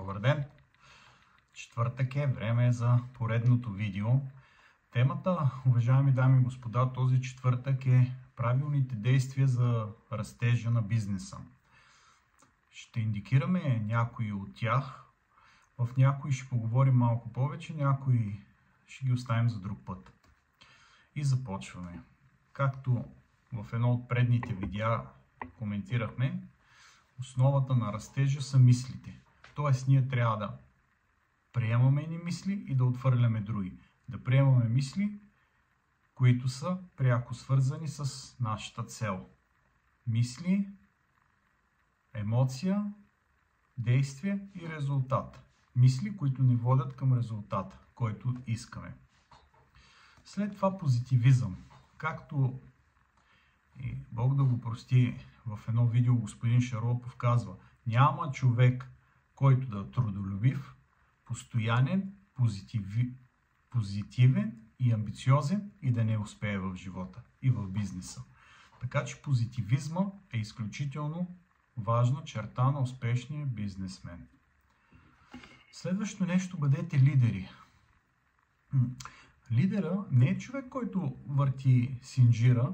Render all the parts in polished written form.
Добър ден! Четвъртък е, време е за поредното видео. Темата, уважаеми дами и господа, този четвъртък е правилните действия за растежа на бизнеса. Ще индикираме някои от тях. В някои ще поговорим малко повече, някои ще ги оставим за друг път. И започваме. Както в едно от предните видеа коментирахме, основата на растежа са мислите. Тоест ние трябва да приемаме едни мисли и да отхвърляме други. Да приемаме мисли, които са пряко свързани с нашата цел. Мисли, емоция, действие и резултат. Мисли, които ни водят към резултата, който искаме. След това позитивизъм. Както и Бог да го прости, в едно видео господин Шарлопов казва: няма човек, който да е трудолюбив, постоянен, позитивен и амбициозен и да не успее в живота и в бизнеса. Така че позитивизма е изключително важна черта на успешния бизнесмен. Следващо нещо, бъдете лидери. Лидера не е човек, който върти синджира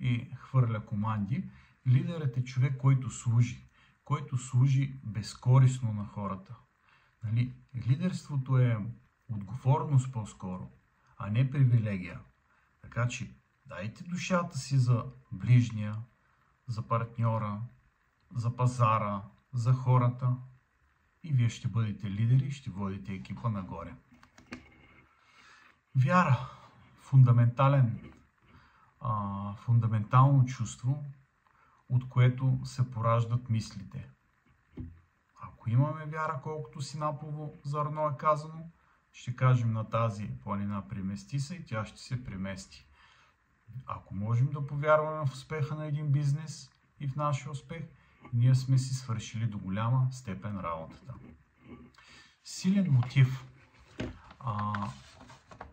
и хвърля команди. Лидерът е човек, който служи безкористно на хората. Нали? Лидерството е отговорност по-скоро, а не привилегия. Така че дайте душата си за ближния, за партньора, за пазара, за хората и вие ще бъдете лидери и ще водите екипа нагоре. Вяра. Фундаментално чувство, от което се пораждат мислите. Ако имаме вяра, колкото синапово зърно е казано, ще кажем на тази планина премести се и тя ще се премести. Ако можем да повярваме в успеха на един бизнес и в нашия успех, ние сме си свършили до голяма степен работата. Силен мотив.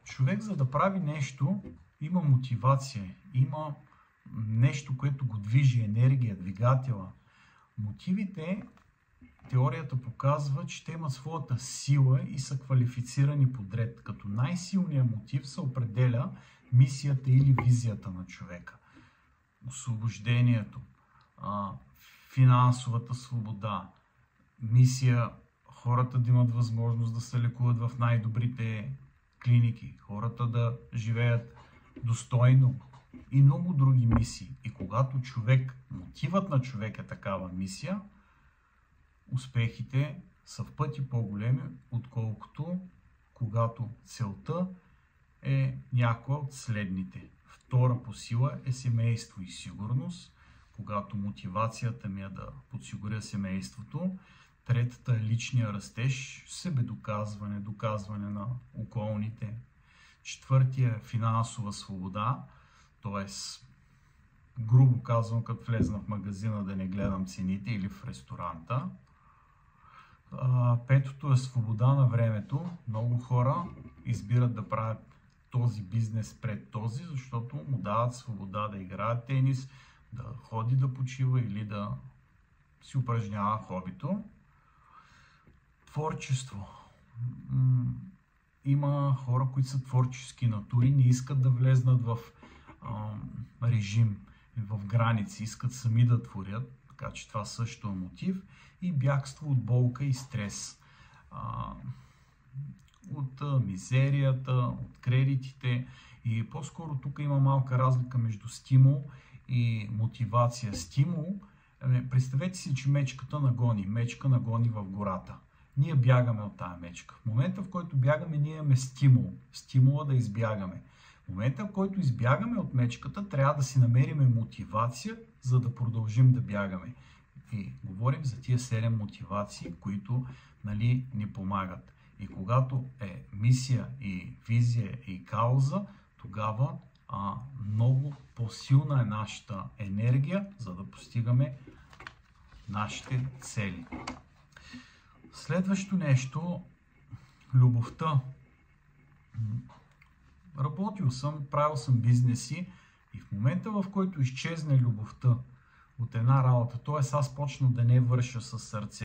Човек, за да прави нещо, има мотивация, има нещо, което го движи, енергия, двигателя. Мотивите, теорията показва, че те имат своята сила и са квалифицирани подред. Като най-силният мотив се определя мисията или визията на човека. Освобождението, финансовата свобода, мисия, хората да имат възможност да се лекуват в най-добрите клиники, хората да живеят достойно и много други мисии. И когато мотивът на човек е такава мисия, успехите са в пъти по-големи, отколкото когато целта е някоя от следните. Втора по сила е семейство и сигурност, когато мотивацията ми е да подсигуря семейството. Третата е личния растеж, себедоказване, доказване на околните. Четвъртия е финансова свобода, т.е. грубо казвам, като влезна в магазина да не гледам цените или в ресторанта. Петото е свобода на времето. Много хора избират да правят този бизнес пред този, защото му дават свобода да играят тенис, да ходи да почива или да си упражнява хобито. Творчество. Има хора, които са творчески натури, не искат да влезнат в режим, в граници, искат сами да творят, така че това също е мотив. И бягство от болка и стрес. От мизерията, от кредитите. И по-скоро тук има малка разлика между стимул и мотивация. Стимул, представете си, че мечка нагони в гората. Ние бягаме от тая мечка. В момента, в който бягаме, ние имаме стимула да избягаме. В момента, в който избягаме от мечката, трябва да си намерим мотивация, за да продължим да бягаме. И говорим за тия 7 мотивации, които ни помагат. И когато е мисия и визия и кауза, тогава много по-силна е нашата енергия, за да постигаме нашите цели. Следващо нещо, любовта. Работил съм, правил съм бизнеси и в момента, в който изчезне любовта от една работа, т.е. аз почна да не върша със сърце,